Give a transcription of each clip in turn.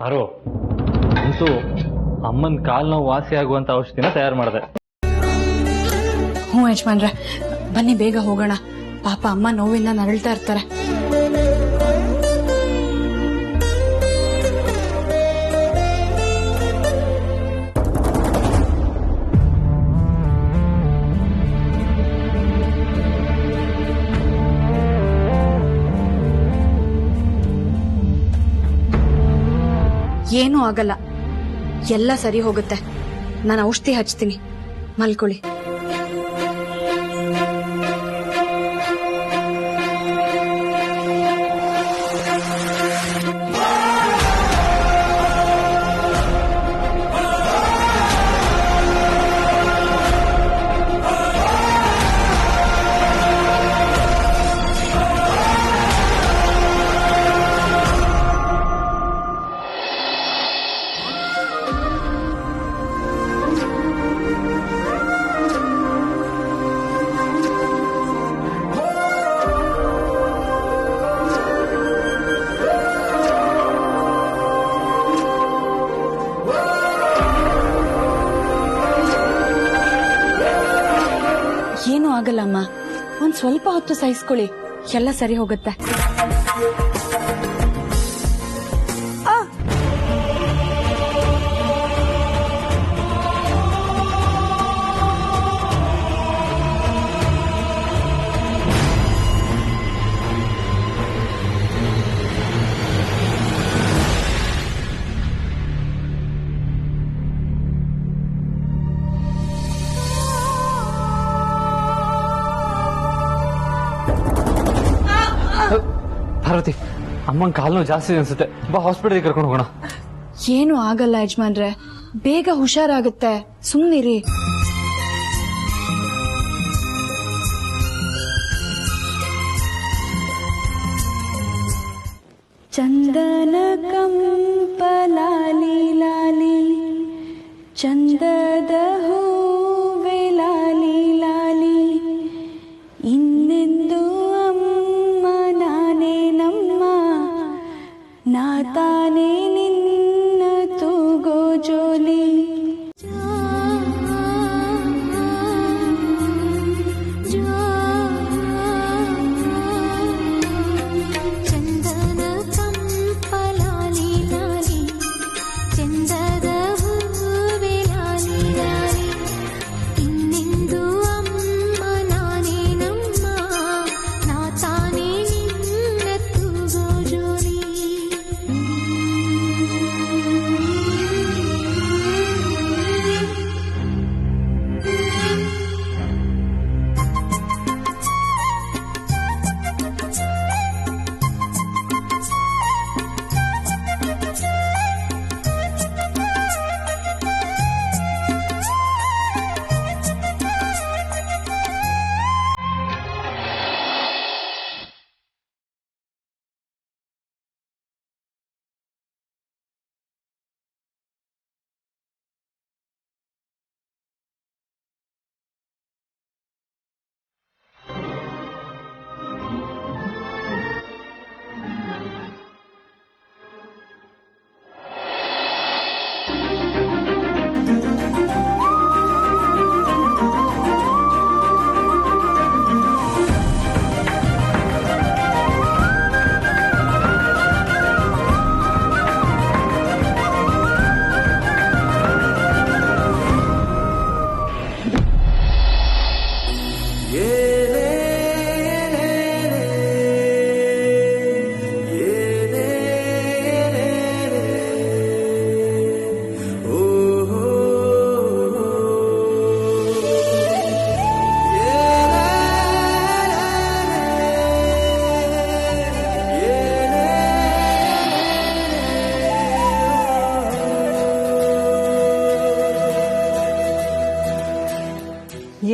ಪಾರು, ಅಂತೂ ಅಮ್ಮನ ಕಾಲು ನೋವು ವಾಸಿ ಆಗುವಂತ ಔಷಧಿನ ತಯಾರು ಮಾಡಿದೆ. ಹ್ಞೂ ಯಜಮಾನ್ರೆ, ಬನ್ನಿ ಬೇಗ ಹೋಗೋಣ. ಪಾಪ ಅಮ್ಮ ನೋವಿಂದ ನರಳ್ತಾ ಇರ್ತಾರೆ. ಏನೂ ಆಗಲ್ಲ, ಎಲ್ಲ ಸರಿ ಹೋಗುತ್ತೆ. ನಾನು ಔಷಧಿ ಹಚ್ತೀನಿ, ಮಲ್ಕೊಳ್ಳಿ. ಏನೂ ಆಗಲ್ಲ ಅಮ್ಮ, ಒಂದ್ ಸ್ವಲ್ಪ ಹೊತ್ತು ಸಹಿಸ್ಕೊಳ್ಳಿ, ಎಲ್ಲ ಸರಿ ಹೋಗುತ್ತೆ. ಪಾರ್ವತಿ, ಅಮ್ಮನ ಕಾಲು ನೋವು ಜಾಸ್ತಿ ಅನ್ಸುತ್ತೆ, ಬಾ ಹಾಸ್ಪಿಟಲ್ಗೆ ಕರ್ಕೊಂಡು ಹೋಗೋಣ. ಏನು ಆಗಲ್ಲ ಯಜಮಾನ್ರೆ, ಬೇಗ ಹುಷಾರಾಗುತ್ತೆ, ಸುಮ್ಮನಿರಿ. ಚಂದನ ಕಂಪಲಾಲಿ ಲಾಲಿ, ಚಂದದ ಹೂವೆ ಲಾಲಿ ಲಾಲಿ, ಇನ್ನೆಂದು ಅಮ್ಮ ನಾನೇ ನಮ್ಮ, ನಾ ತಾನೇ ನಿನ್ನ ತೂಗೋ ಜೋಲಿ.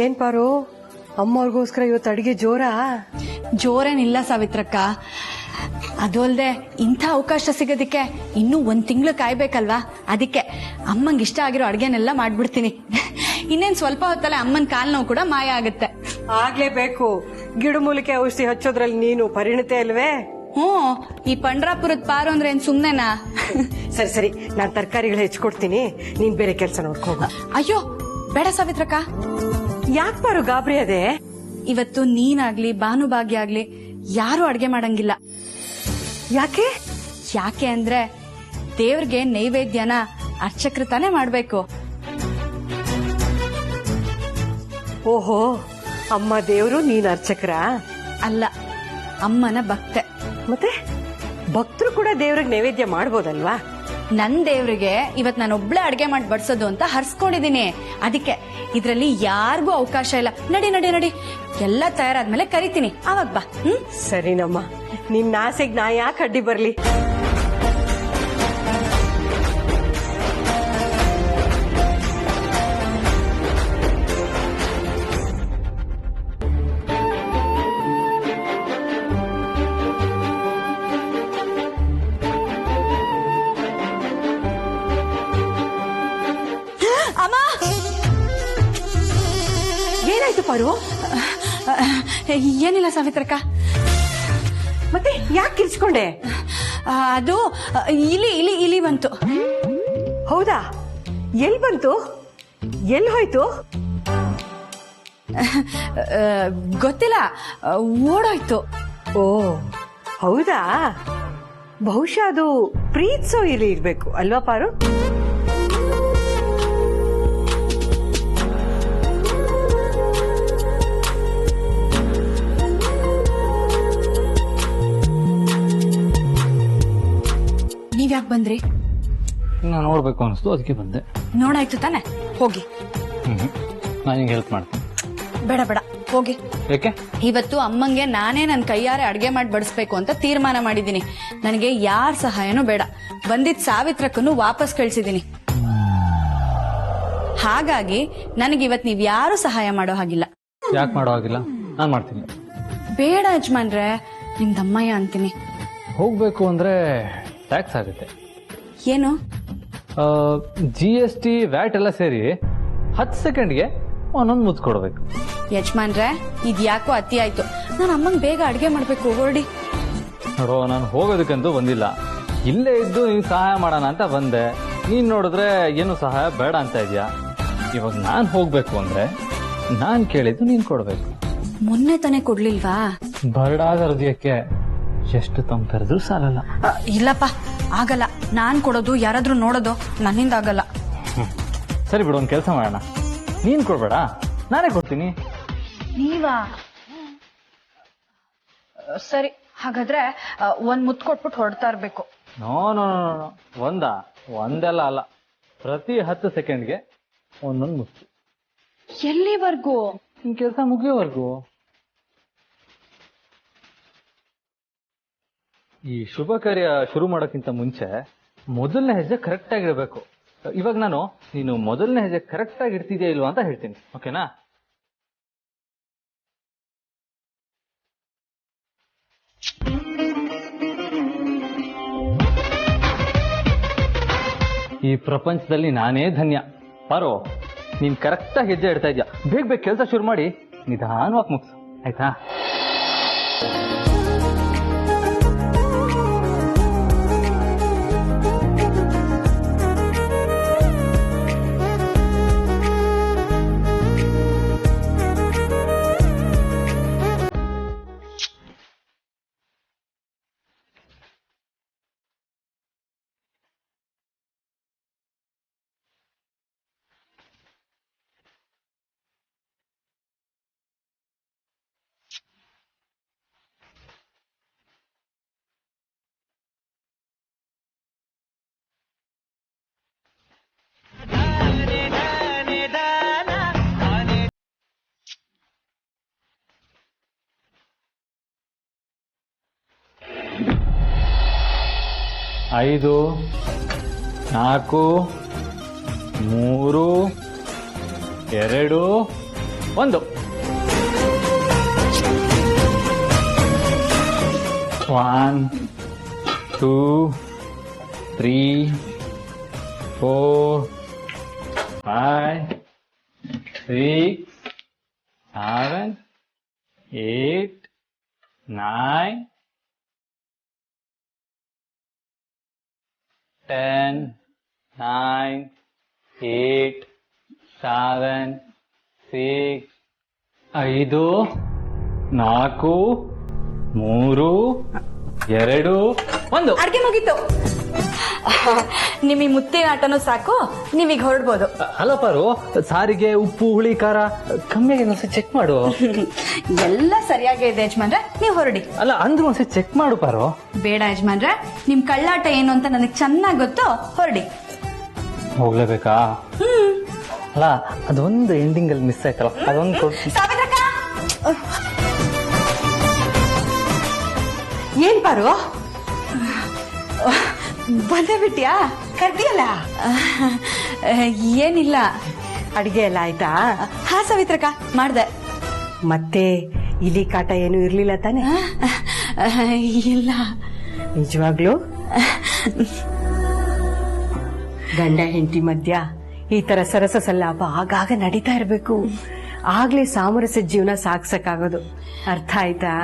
ಏನ್ ಪಾರು, ಅಮ್ಮವ್ರಿಗೋಸ್ಕರ ಇವತ್ತು ಅಡಿಗೆ ಜೋರೇನಿಲ್ಲ ಸಾವಿತ್ರಕ್ಕ. ಅದು ಅಲ್ದೆ ಇಂಥ ಅವಕಾಶ ಸಿಗೋದಿಕ್ಕೆ ಇನ್ನೂ 1 ತಿಂಗಳು ಕಾಯ್ಬೇಕಲ್ವಾ, ಅದಕ್ಕೆ ಅಮ್ಮಂಗೆ ಇಷ್ಟ ಆಗಿರೋ ಅಡ್ಗೆನೆಲ್ಲ ಮಾಡ್ಬಿಡ್ತೀನಿ. ಇನ್ನೇನ್ ಸ್ವಲ್ಪ ಹೊತ್ತಲ್ಲ ಅಮ್ಮನ ಕಾಲ್ ನೋವು ಕೂಡ ಮಾಯ ಆಗುತ್ತೆ. ಆಗ್ಲೇಬೇಕು, ಗಿಡಮೂಲಿಕೆ ಔಷಧಿ ಹಚ್ಚೋದ್ರಲ್ಲಿ ನೀನು ಪರಿಣಿತೆ ಅಲ್ವೇ? ಈ ಪಂಡ್ರಾಪುರದ ಪಾರು ಅಂದ್ರೆ ಏನ್ ಸುಮ್ನೆನಾ? ಸರಿ ಸರಿ, ನಾನ್ ತರಕಾರಿಗಳು ಹೆಚ್ಚಿಕೊಡ್ತೀನಿ, ನೀನ್ ಬೇರೆ ಕೆಲಸ ನೋಡ್ಕೋಗ. ಅಯ್ಯೋ ಬೇಡ ಸಾವಿತ್ರಕ್ಕ. ಯಾಕೆ ಪಾರು ಗಾಬರಿ ಅದೇ? ಇವತ್ತು ನೀನಾಗ್ಲಿ ಭಾನುಭಾಗ್ಯ ಆಗ್ಲಿ ಯಾರು ಅಡ್ಗೆ ಮಾಡಂಗಿಲ್ಲ. ಯಾಕೆ? ಯಾಕೆ ಅಂದ್ರೆ ದೇವ್ರಿಗೆ ನೈವೇದ್ಯನ ಅರ್ಚಕ್ರು ತಾನೇ ಮಾಡ್ಬೇಕು. ಓಹೋ, ಅಮ್ಮ ದೇವ್ರು, ನೀನ್ ಅರ್ಚಕ್ರ? ಅಲ್ಲ, ಅಮ್ಮನ ಭಕ್ತೆ. ಮತ್ತೆ ಭಕ್ತರು ಕೂಡ ದೇವ್ರಿಗೆ ನೈವೇದ್ಯ ಮಾಡ್ಬೋದಲ್ವಾ? ನನ್ ದೇವ್ರಿಗೆ ಇವತ್ ನಾನು ಒಬ್ಳೆ ಅಡ್ಗೆ ಮಾಡಿ ಬಡ್ಸೋದು ಅಂತ ಹರ್ಸ್ಕೊಂಡಿದೀನಿ. ಅದಕ್ಕೆ ಇದ್ರಲ್ಲಿ ಯಾರಿಗೂ ಅವಕಾಶ ಇಲ್ಲ. ನಡಿ ನಡಿ ನಡಿ, ಎಲ್ಲ ತಯಾರಾದ್ಮೇಲೆ ಕರಿತೀನಿ, ಅವಾಗ ಬಾ. ಸರಿನಮ್ಮ, ನಿನ್ನ ಆಸೆಗ್ ನಾ ಯಾಕೆ ಅಡ್ಡಿ ಬರ್ಲಿ? ಅಮ್ಮ, ಏನಾಯ್ತು ಪಾರು? ಏನಿಲ್ಲ ಸಾವಿತ್ರಕ್ಕ. ಮತ್ತೆ ಯಾಕೆ ಕಿರ್ಚ್ಕೊಂಡೆ? ಅದು ಇಲಿ ಇಲಿ ಇಲಿ ಬಂತು. ಹೌದಾ? ಎಲ್ ಬಂತು? ಎಲ್ ಹೋಯ್ತು? ಗೊತ್ತಿಲ್ಲ, ಓಡೋಯ್ತು. ಓ ಹೌದಾ? ಬಹುಶಃ ಅದು ಪ್ರೀತ್ಸೋ ಇಲಿ ಇರ್ಬೇಕು ಅಲ್ವಾ ಪಾರು? ನೀವ್ಯಾಕೆ ಬಂದ್ರಿ? ನಾನು ನೋಡ್ಬೇಕು ಅನಿಸ್ತು, ಅದಕ್ಕೆ ಬಂದೆ. ನೋಡಾಯ್ತು ತಾನೆ, ಹೋಗಿ. ನಾನು ಹಿಂಗೆ ಹೆಲ್ಪ್ ಮಾಡ್ತೀನಿ. ಬೇಡ ಬೇಡ, ಹೋಗಿ. ಯಾಕೆ? ಇವತ್ತು ಅಮ್ಮಂಗೆ ನಾನೇ ನನ್ನ ಕೈಯಾರೆ ಅಡ್ಗೆ ಮಾಡಿ ಬಡಿಸ್ಬೇಕು ಅಂತ ತೀರ್ಮಾನ ಮಾಡಿದೀನಿ. ನನಗೆ ಯಾರ ಸಹಾಯನೂ ಬೇಡ. ಬಂದಿದ್ ಸಾವಿತ್ರಕ್ಕನ್ನು ವಾಪಸ್ ಕಳ್ಸಿದೀನಿ. ಹಾಗಾಗಿ ನನಗೆ ಇವತ್ ನೀವ್ ಯಾರು ಸಹಾಯ ಮಾಡೋ ಹಾಗಿಲ್ಲ. ಯಾಕೆ ಮಾಡೋ ಹಾಗಿಲ್ಲ? ನಾನು ಮಾಡ್ತೀನಿ. ಬೇಡ ಯಜಮಾನ್ರೆ, ನಿಮ್ದಮ್ಮಯ್ಯ ಅಂತೀನಿ. ಹೋಗ್ಬೇಕು ಅಂದ್ರೆ ಟ್ಯಾಕ್ಸ್ ಆಗುತ್ತೆ. ಏನು? GST ವ್ಯಾಟ್ ಎಲ್ಲ ಸೇರಿ 10 ಸೆಕೆಂಡ್ಗೆ ಒಂದೊಂದು ಮುದ್ದು ಕೊಡ್ಬೇಕು. ಯಜಮಾನ್ರೆ, ಇದ್ ಯಾಕೋ ಅತಿ ಆಯ್ತು. ನಾನು ಅಮ್ಮಂಗ್ ಬೇಗ ಅಡ್ಗೆ ಮಾಡ್ಬೇಕು, ಹೊರಡಿ. ನೋಡೋ, ನಾನು ಹೋಗೋದಕ್ಕಂತೂ ಬಂದಿಲ್ಲ. ಇಲ್ಲೇ ಇದ್ದು ನೀನ್ ಸಹಾಯ ಮಾಡೋಣ ಅಂತ ಬಂದೆ. ನೀನ್ ನೋಡಿದ್ರೆ ಏನು ಸಹಾಯ ಬೇಡ ಅಂತ ಇದೆಯಾ? ಇವಾಗ ನಾನ್ ಹೋಗ್ಬೇಕು ಅಂದ್ರೆ ನಾನ್ ಕೇಳಿದ್ದು ನೀನ್ ಕೊಡ್ಬೇಕು. ಮೊನ್ನೆ ತಾನೇ ಕೊಡ್ಲಿಲ್ವಾ? ಬರಡಾದ ಹೃದಯಕ್ಕೆ ಎಷ್ಟು ತಂಪೆರೆದ್ರೂ ಸಾಲಲ್ಲ. ಇಲ್ಲಪ್ಪ, ಆಗಲ್ಲ. ನಾನ್ ಕೊಡೋದು ಯಾರಾದ್ರೂ ನೋಡೋದು ನನ್ನಿಂದ ಆಗಲ್ಲ. ಸರಿ ಬಿಡು, ಒಂದ್ ಕೆಲಸ ಮಾಡೋಣ. ನೀನ್ ಕೊಡ್ಬೇಡ, ನಾನೇ ಕೊಡ್ತೀನಿ. ನೀವಾ? ಸರಿ, ಹಾಗಾದ್ರೆ ಒಂದ್ ಮುತ್ತು ಕೊಟ್ಬಿಟ್ಟು ಹೊರಡ್ತಾ ಇರ್ಬೇಕು. ನೋ ನೋ ನೋ, ಒಂದೆಲ್ಲ ಅಲ್ಲ. ಪ್ರತಿ 10 ಸೆಕೆಂಡ್ಗೆ ಒಂದೊಂದು ಮುತ್ತು. ಎಲ್ಲಿವರೆಗೂ? ನಿನ್ ಕೆಲಸ ಮುಗಿಯೋವರೆಗೂ. ಈ ಶುಭ ಕಾರ್ಯ ಶುರು ಮಾಡೋಕ್ಕಿಂತ ಮುಂಚೆ ಮೊದಲನೇ ಹೆಜ್ಜೆ ಕರೆಕ್ಟ್ ಆಗಿರ್ಬೇಕು. ಇವಾಗ ನೀನು ಮೊದಲನೇ ಹೆಜ್ಜೆ ಕರೆಕ್ಟ್ ಆಗಿ ಇಡ್ತಿದ್ಯಾ ಇಲ್ವಾ ಅಂತ ಹೇಳ್ತೀನಿ, ಓಕೆನಾ? ಈ ಪ್ರಪಂಚದಲ್ಲಿ ನಾನೇ ಧನ್ಯ. ಪಾರೋ, ನೀನ್ ಕರೆಕ್ಟ್ ಆಗಿ ಹೆಜ್ಜೆ ಇಡ್ತಾ ಇದ್ಯಾ. ಬೇಗ ಬೇಗ ಕೆಲಸ ಶುರು ಮಾಡಿ ನಿಧಾನವಾಗಿ ಮುಗಿಸು, ಆಯ್ತಾ? ಐದು, 4, 3, 2, 1. 1, 2, 3, 4, 5, 6, 7, 8, 9, 10, 9, 8, 7, 6, 5, 4, 3, 2, 1. ಅಡ್ಗೆ ಮುಗೀತು. ನಿಮಗೆ ಮುತ್ತಿನ ಆಟನೂ ಸಾಕು, ನೀವೀಗ ಹೊರಡ್ಬೋದು. ಅಲ್ಲ ಪಾರು, ಸಾರಿಗೆ ಉಪ್ಪು ಹುಳಿ ಖಾರ ಕಮ್ಮಿ ಆಗಿದೆ ಚೆಕ್ ಮಾಡು. ಎಲ್ಲ ಸರಿಯಾಗೇ ಇದೆ ಯಜಮಾನ್ರೆ, ನೀವು ಹೊರಡಿ. ಅಲ್ಲ ಅಂದ್ರೂ ಒಂದ್ಸರಿ ಚೆಕ್ ಮಾಡು ಪಾರು. ಬೇಡ ಯಜಮಾನ್ರೆ, ನಿಮ್ ಕಳ್ಳಾಟ ಏನು ಅಂತ ನನಗೆ ಚೆನ್ನಾಗಿ ಗೊತ್ತು, ಹೊರಡಿ. ಹೋಗ್ಲೇಬೇಕಾ? ಅಲ್ಲ ಅದೊಂದು ಎಂಡಿಂಗ್ ಅಲ್ಲಿ ಮಿಸ್ ಆಯ್ತಲ್ಲ, ಅದೊಂದು ಸಾವಿತ್ರಕ್ಕ, ಏನ್ ಪಾರು ಬಂದೇ ಬಿಟ್ಯಾ? ಕರ್ದಿಯಲ್ಲ? ಏನಿಲ್ಲ. ಅಡಿಗೆ ಎಲ್ಲ ಆಯ್ತಾ? ಹಾ ಸಾವಿತ್ರಕ್ಕ, ಮಾಡ್ದೆ. ಮತ್ತೆ ಇಲಿ ಕಾಟ ಏನು ಇರ್ಲಿಲ್ಲ ತಾನೆ? ಇಲ್ಲ. ನಿಜವಾಗ್ಲು ಗಂಡ ಹೆಂಡತಿ ಮಧ್ಯ ಈ ತರ ಸರಸ ಸಲ್ಲಾಪ ಆಗಾಗ ನಡೀತಾ ಇರ್ಬೇಕು, ಆಗ್ಲೇ ಸಾಮರಸ್ಯ ಜೀವನ ಸಾಗ್ಸಕ್ಕಾಗೋದು. ಅರ್ಥ ಆಯ್ತಾ?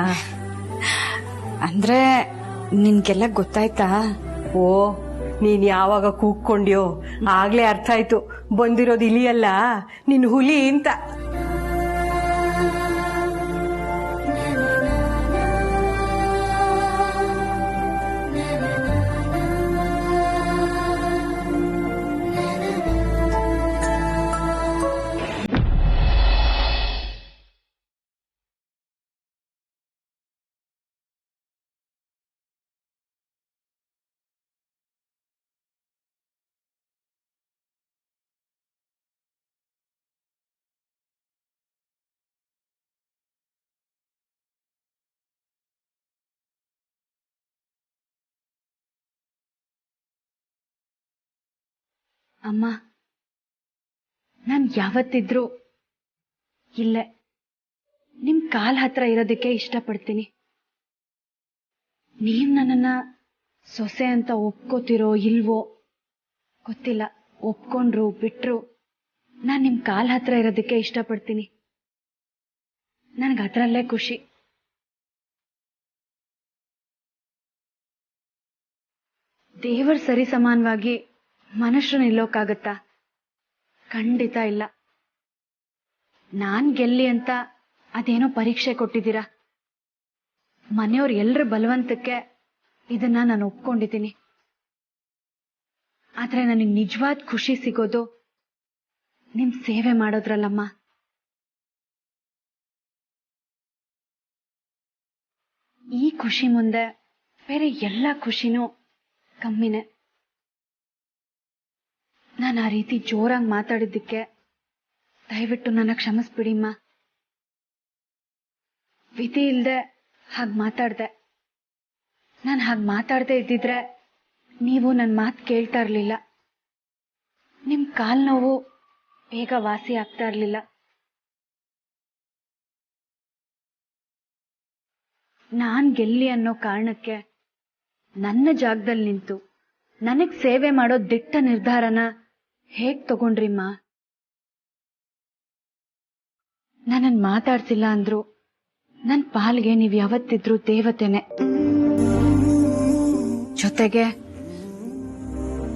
ಅಂದ್ರೆ ನಿನ್ಗೆಲ್ಲ ಗೊತ್ತಾಯ್ತಾ? ಓ, ನೀನ್ ಯಾವಾಗ ಕೂಗ್ಕೊಂಡ್ಯೋ ಆಗ್ಲೇ ಅರ್ಥ ಆಯ್ತು, ಬಂದಿರೋದು ಇಲಿಯಲ್ಲ ನಿನ್ ಹುಲಿ ಅಂತ. ಅಮ್ಮ, ನಾನ್ ಯಾವತ್ತಿದ್ರು ಇಲ್ಲೇ ನಿಮ್ ಕಾಲ್ ಹತ್ರ ಇರೋದಕ್ಕೆ ಇಷ್ಟಪಡ್ತೀನಿ. ನೀವ್ ನನ್ನನ್ನ ಸೊಸೆ ಅಂತ ಒಪ್ಕೋತಿರೋ ಇಲ್ವೋ ಗೊತ್ತಿಲ್ಲ, ಒಪ್ಕೊಂಡ್ರು ಬಿಟ್ರು ನಾನ್ ನಿಮ್ ಕಾಲ್ ಹತ್ರ ಇರೋದಕ್ಕೆ ಇಷ್ಟಪಡ್ತೀನಿ. ನನ್ಗದ್ರಲ್ಲೇ ಖುಷಿ. ದೇವರ್ ಸರಿ ಸಮಾನವಾಗಿ ಮನುಷ್ಯರು ನಿಲ್ಲೋಕ್ಕಾಗತ್ತಾ? ಖಂಡಿತ ಇಲ್ಲ. ನಾನ್ ಗೆಲ್ಲಿ ಅಂತ ಅದೇನೋ ಪರೀಕ್ಷೆ ಕೊಟ್ಟಿದ್ದೀರಾ. ಮನೆಯವ್ರ ಎಲ್ರ ಬಲವಂತಕ್ಕೆ ಇದನ್ನ ನಾನು ಒಪ್ಕೊಂಡಿದ್ದೀನಿ. ಆದ್ರೆ ನನಗೆ ನಿಜವಾದ ಖುಷಿ ಸಿಗೋದು ನಿಮ್ ಸೇವೆ ಮಾಡೋದ್ರಲ್ಲಮ್ಮ. ಈ ಖುಷಿ ಮುಂದೆ ಬೇರೆ ಎಲ್ಲ ಖುಷಿನೂ ಕಮ್ಮಿನೇ. ನಾನು ಆ ರೀತಿ ಜೋರಾಗಿ ಮಾತಾಡಿದ್ದಕ್ಕೆ ದಯವಿಟ್ಟು ನನ್ನ ಕ್ಷಮಿಸ್ಬಿಡಿಮ್ಮ. ವಿಧಿ ಇಲ್ದೆ ಹಾಗೆ ಮಾತಾಡ್ದೆ. ನಾನು ಹಾಗೆ ಮಾತಾಡದೆ ಇದ್ದಿದ್ರೆ ನೀವು ನನ್ನ ಮಾತು ಕೇಳ್ತಾ ಇರ್ಲಿಲ್ಲ. ನಿಮ್ ಕಾಲ್ ನೋವು ಬೇಗ ವಾಸಿ ಆಗ್ತಾ ಇರ್ಲಿಲ್ಲ. ನಾನ್ ಗೆಲ್ಲಿ ಅನ್ನೋ ಕಾರಣಕ್ಕೆ ನನ್ನ ಜಾಗದಲ್ಲಿ ನಿಂತು ನನಗ್ ಸೇವೆ ಮಾಡೋ ದಿಟ್ಟ ನಿರ್ಧಾರನ ಹೇಗ್ ತಗೊಂಡ್ರಿಮ್ಮ? ನನ್ನನ್ ಮಾತಾಡ್ಸಿಲ್ಲ ಅಂದ್ರು ನನ್ ಪಾಲ್ಗೆ ನೀವ್ ಯಾವತ್ತಿದ್ರು ದೇವತೆನೆ. ಜೊತೆಗೆ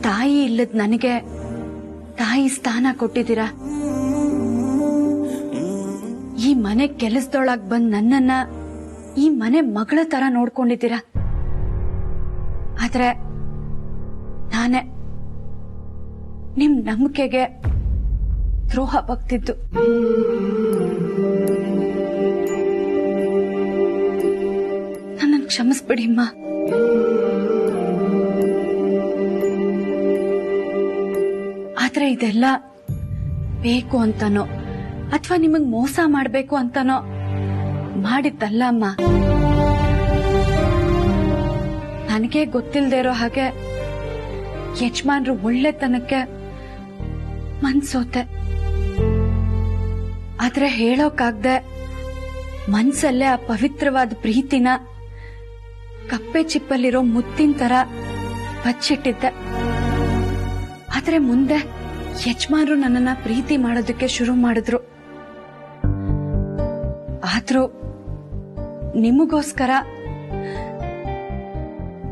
ತಾಯಿ ಇಲ್ಲದ ನನಗೆ ತಾಯಿ ಸ್ಥಾನ ಕೊಟ್ಟಿದ್ದೀರಾ. ಈ ಮನೆ ಕೆಲಸದೊಳಗ್ ಬಂದ್ ನನ್ನನ್ನ ಈ ಮನೆ ಮಗಳ ತರ ನೋಡ್ಕೊಂಡಿದ್ದೀರಾ. ಆದ್ರೆ ನಾನೇ ನಿಮ್ ನಂಬಿಕೆಗೆ ದ್ರೋಹ ಬಗ್ತಿದ್ದು. ನನ್ನನ್ನು ಕ್ಷಮಿಸ್ಬಿಡಿಮ್ಮ. ಆದ್ರೆ ಇದೆಲ್ಲ ಬೇಕು ಅಂತನೋ ಅಥವಾ ನಿಮಗ್ ಮೋಸ ಮಾಡ್ಬೇಕು ಅಂತನೋ ಮಾಡಿದ್ದಲ್ಲ ಅಮ್ಮ. ನನಗೆ ಗೊತ್ತಿಲ್ದೇ ಇರೋ ಹಾಗೆ ಯಜಮಾನ್ರು ಒಳ್ಳೆತನಕ್ಕೆ ಮನ್ಸೋತೆ. ಆದ್ರೆ ಹೇಳೋಕಾಗ್ದೆ ಮನ್ಸಲ್ಲೇ ಆ ಪವಿತ್ರವಾದ ಪ್ರೀತಿನ ಕಪ್ಪೆ ಚಿಪ್ಪಲ್ಲಿರೋ ಮುತ್ತಿನ ತರ ಬಚ್ಚಿಟ್ಟಿದ್ದೆ. ಆದ್ರೆ ಮುಂದೆ ಯಜಮಾನ್ರು ನನ್ನನ್ನ ಪ್ರೀತಿ ಮಾಡೋದಕ್ಕೆ ಶುರು ಮಾಡಿದ್ರು. ಆದ್ರೂ ನಿಮಗೋಸ್ಕರ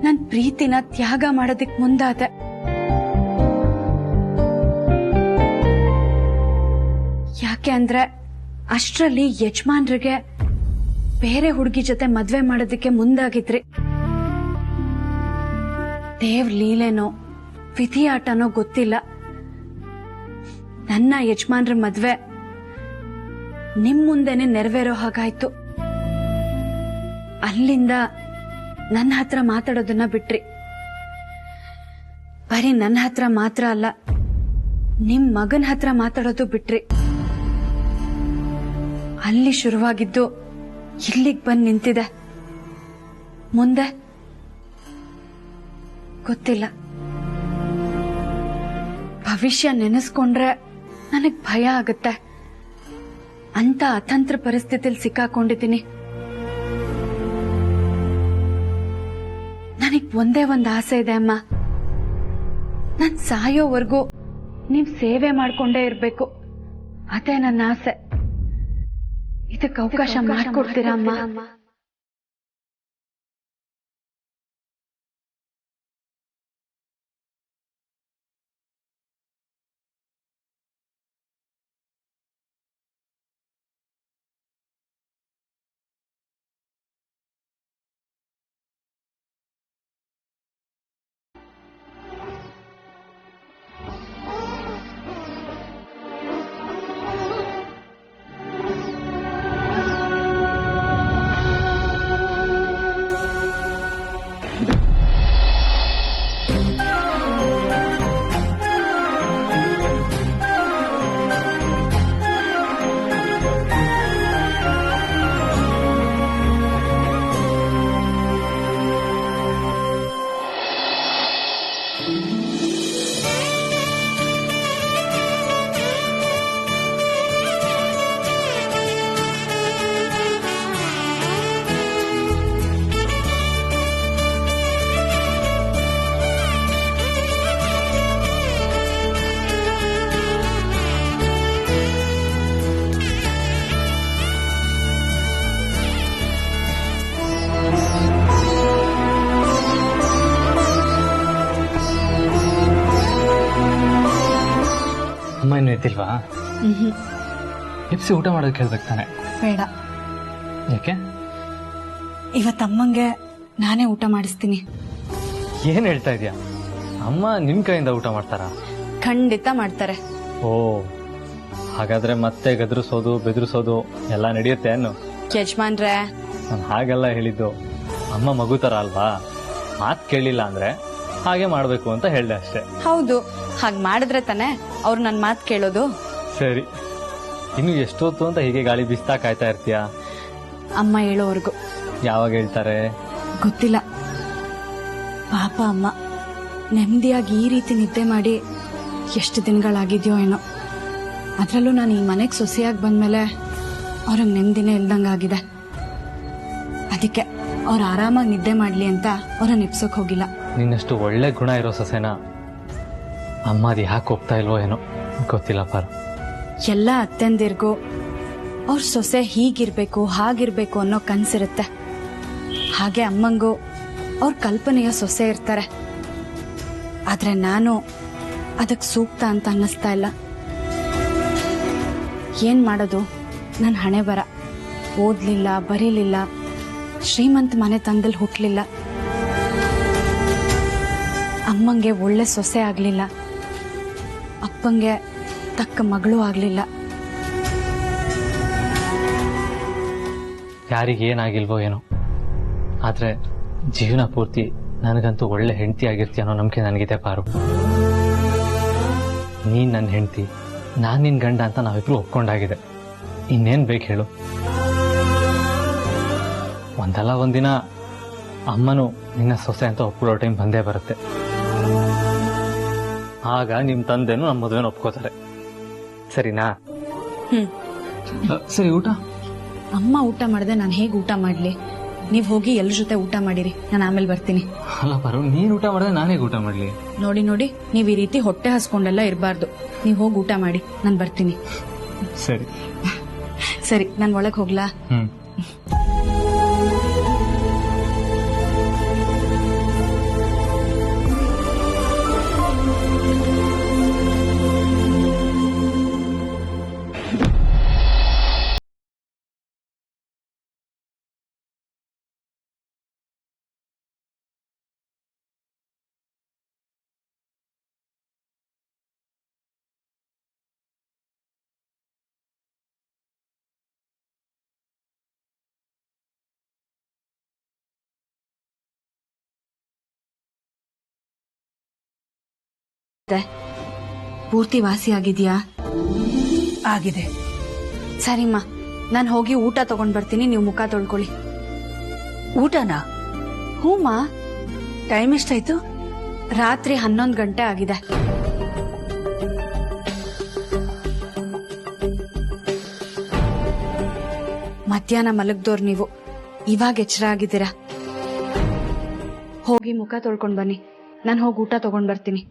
ನನ್ ಪ್ರೀತಿನ ತ್ಯಾಗ ಮಾಡೋದಕ್ ಮುಂದಾದೆ. ಯಾಕೆ ಅಂದ್ರೆ ಅಷ್ಟ್ರಲ್ಲಿ ಯಜಮಾನ್ರಿಗೆ ಬೇರೆ ಹುಡುಗಿ ಜೊತೆ ಮದ್ವೆ ಮಾಡೋದಕ್ಕೆ ಮುಂದಾಗಿದ್ರಿ. ದೇವ್ ಲೀಲೆನೋ ವಿಧಿ ಆಟನೋ ಗೊತ್ತಿಲ್ಲ, ನನ್ನ ಯಜಮಾನ್ರ ಮದ್ವೆ ನಿಮ್ ಮುಂದೆನೆ ನೆರವೇರೋ ಹಾಗಾಯ್ತು. ಅಲ್ಲಿಂದ ನನ್ನ ಹತ್ರ ಮಾತಾಡೋದನ್ನ ಬಿಟ್ರಿ. ಬರೀ ನನ್ನ ಹತ್ರ ಮಾತ್ರ ಅಲ್ಲ, ನಿಮ್ ಮಗನ ಹತ್ರ ಮಾತಾಡೋದು ಬಿಟ್ರಿ. ಅಲ್ಲಿ ಶುರುವಾಗಿದ್ದು ಇಲ್ಲಿಗೆ ಬಂದು ನಿಂತಿದೆ. ಮುಂದೆ ಗೊತ್ತಿಲ್ಲ. ಭವಿಷ್ಯ ನೆನೆಸ್ಕೊಂಡ್ರೆ ನನಗ್ ಭಯ ಆಗುತ್ತೆ. ಅಂತ ಅತಂತ್ರ ಪರಿಸ್ಥಿತಿಲಿ ಸಿಕ್ಕಾಕೊಂಡಿದ್ದೀನಿ. ನನಗ್ ಒಂದೇ ಒಂದು ಆಸೆ ಇದೆ ಅಮ್ಮ, ನನ್ ಸಾಯೋವರೆಗೂ ನೀವ್ ಸೇವೆ ಮಾಡ್ಕೊಂಡೇ ಇರ್ಬೇಕು. ಅದೇ ನನ್ನ ಆಸೆ. ಇದಕ್ಕೆ ಅವಕಾಶ ಮಾಡ್ಕೊಡ್ತೀರಾ ಅಮ್ಮ? ಅಮ್ಮ ಇನ್ನು ಎದ್ದಿಲ್ವಾ? ಎಪ್ಸಿ ಊಟ ಮಾಡೋದಕ್ಕೆ ಹೇಳ್ಬೇಕು ತಾನೆ? ಬೇಡ. ಯಾಕೆ? ಇವತ್ತಮ್ಮಂಗೆ ನಾನೇ ಊಟ ಮಾಡಿಸ್ತೀನಿ. ಏನ್ ಹೇಳ್ತಾ ಇದೀಯ? ಅಮ್ಮ ನಿಮ್ ಕೈಯಿಂದ ಊಟ ಮಾಡ್ತಾರಾ? ಖಂಡಿತ ಮಾಡ್ತಾರೆ. ಓ, ಹಾಗಾದ್ರೆ ಮತ್ತೆ ಗದರಿಸೋದು ಬೆದರಿಸೋದು ಎಲ್ಲ ನಡೆಯುತ್ತೆ ಅನ್ನು? ಯಜಮಾನ್ರೆ, ನಾನು ಹಾಗೆಲ್ಲ ಹೇಳಿದ್ದು ಅಮ್ಮ ಮಗು ತರ ಅಲ್ವಾ, ಮಾತ್ ಕೇಳಿಲ್ಲ ಅಂದ್ರೆ ಹಾಗೆ ಮಾಡ್ಬೇಕು ಅಂತ ಹೇಳ್ದೆ ಅಷ್ಟೇ. ಹೌದು, ಹಾಗ್ ಮಾಡಿದ್ರೆ ತಾನೆ ಅವ್ರು ನನ್ ಮಾತ್ ಕೇಳೋದು. ಸರಿ, ಇನ್ನು ಎಷ್ಟೊತ್ತು ಅಂತ ಹೀಗೆ ಗಾಳಿ ಬೀಸ್ತಾ ಕಾಯ್ತಾ ಇರ್ತೀಯ? ಅಮ್ಮ ಹೇಳೋವರೆಗೂ. ಯಾವಾಗ ಹೇಳ್ತಾರೆ ಗೊತ್ತಿಲ್ಲ. ಪಾಪ ಅಮ್ಮ ನೆಮ್ಮದಿಯಾಗಿ ಈ ರೀತಿ ನಿದ್ದೆ ಮಾಡಿ ಎಷ್ಟು ದಿನಗಳಾಗಿದ್ಯೋ ಏನೋ. ಅದ್ರಲ್ಲೂ ನಾನು ಈ ಮನೆಗೆ ಸೊಸೆಯಾಗಿ ಬಂದ್ಮೇಲೆ ಅವ್ರಿಗೆ ನೆಮ್ಮದಿನೇ ಇಲ್ದಂಗಾಗಿದೆ. ಅದಕ್ಕೆ ಅವ್ರು ಆರಾಮಾಗಿ ನಿದ್ದೆ ಮಾಡ್ಲಿ ಅಂತ ಅವ್ರನ್ನ ಎಪ್ಸೋಕ್ ಹೋಗಿಲ್ಲ. ನಿನ್ನಷ್ಟು ಒಳ್ಳೆ ಗುಣ ಇರೋ ಸೊಸೆನ ಅಮ್ಮ ಅದು ಯಾಕೆ ಒಪ್ತಾ ಇಲ್ವೋ ಏನೋ ಗೊತ್ತಿಲ್ಲ ಪಾರು. ಎಲ್ಲ ಅತ್ತೆಂದಿರ್ಗೂ ಅವ್ರ ಸೊಸೆ ಹೀಗಿರ್ಬೇಕು ಹಾಗಿರ್ಬೇಕು ಅನ್ನೋ ಕನ್ಸಿರುತ್ತೆ. ಹಾಗೆ ಅಮ್ಮಂಗೂ ಅವ್ರ ಕಲ್ಪನೆಯ ಸೊಸೆ ಇರ್ತಾರೆ. ಆದ್ರೆ ನಾನು ಅದಕ್ಕೆ ಸೂಕ್ತ ಅಂತ ಅನ್ನಿಸ್ತಾ ಇಲ್ಲ. ಏನ್ ಮಾಡೋದು, ನನ್ನ ಹಣೆ ಬರ. ಓದ್ಲಿಲ್ಲ, ಬರೀಲಿಲ್ಲ, ಶ್ರೀಮಂತ ಮನೆತನದಲ್ಲಿ ಹುಟ್ಲಿಲ್ಲ. ಅಮ್ಮಂಗೆ ಒಳ್ಳೆ ಸೊಸೆ ಆಗ್ಲಿಲ್ಲ, ಅಪ್ಪಂಗೆ ತಕ್ಕ ಮಗಳು ಆಗ್ಲಿಲ್ಲ. ಯಾರಿಗೇನಾಗಿಲ್ವೋ ಏನೋ, ಆದ್ರೆ ಜೀವನ ಪೂರ್ತಿ ನನಗಂತೂ ಒಳ್ಳೆ ಹೆಂಡತಿ ಆಗಿರ್ತೀಯ ಅನ್ನೋ ನಂಬಿಕೆ ನನಗಿದೆ ಪಾರು. ನೀನ್ ನನ್ನ ಹೆಂಡತಿ, ನಾನ್ ನಿನ್ ಗಂಡ ಅಂತ ನಾವಿಬ್ರು ಒಪ್ಕೊಂಡಾಗಿದೆ. ಇನ್ನೇನ್ ಬೇಕು ಹೇಳು? ಒಂದಲ್ಲ ಒಂದಿನ ಅಮ್ಮನು ನಿನ್ನ ಸೊಸೆ ಅಂತ ಒಪ್ಕೊಳ್ಳೋ ಟೈಮ್ ಬಂದೇ ಬರುತ್ತೆ. ಆಗ ನಿಮ್ ತಂದೆನು ನಮ್ಮ ಮದುವೆನ ಒಪ್ಕೋತಾರೆ. ಸರಿನಾ? ಸರಿ, ಊಟ? ಅಮ್ಮ ಊಟ ಮಾಡದೆ ನಾನು ಹೇಗೆ ಊಟ ಮಾಡ್ಲಿ? ನೀವ್ ಹೋಗಿ ಎಲ್ರ ಜೊತೆ ಊಟ ಮಾಡಿರಿ, ನಾನು ಆಮೇಲೆ ಬರ್ತೀನಿ. ಅಲ್ಲ ಪಾರು, ನೀನ್ ಊಟ ಮಾಡಿದ್ರೆ ನಾನೇ ಊಟ ಮಾಡ್ಲಿ? ನೋಡಿ ನೋಡಿ, ನೀವ್ ಈ ರೀತಿ ಹೊಟ್ಟೆ ಹಸ್ಕೊಂಡೆಲ್ಲ ಇರಬಾರ್ದು. ನೀವ್ ಹೋಗಿ ಊಟ ಮಾಡಿ, ನಾನು ಬರ್ತೀನಿ. ಸರಿ ಸರಿ, ನಾನು ಒಳಗೆ ಹೋಗ್ಲಾ? ಪೂರ್ತಿ ವಾಸಿ ಆಗಿದ್ಯಾ? ಆಗಿದೆ. ಸರಿಮ್ಮ, ನಾನು ಹೋಗಿ ಊಟ ತಗೊಂಡ್ ಬರ್ತೀನಿ, ನೀವು ಮುಖ ತೊಳ್ಕೊಳ್ಳಿ. ಊಟನಾ? ಹೂಮ್ಮ, ಟೈಮ್ ಎಷ್ಟಾಯ್ತು? ರಾತ್ರಿ 11 ಗಂಟೆ ಆಗಿದೆ. ಮಧ್ಯಾಹ್ನ ಮಲಗ್ದೋರ್ ನೀವು, ಇವಾಗ ಎಚ್ಚರ ಆಗಿದ್ದೀರಾ. ಹೋಗಿ ಮುಖ ತೊಳ್ಕೊಂಡ್ ಬನ್ನಿ, ನಾನು ಹೋಗಿ ಊಟ ತಗೊಂಡ್ ಬರ್ತೀನಿ.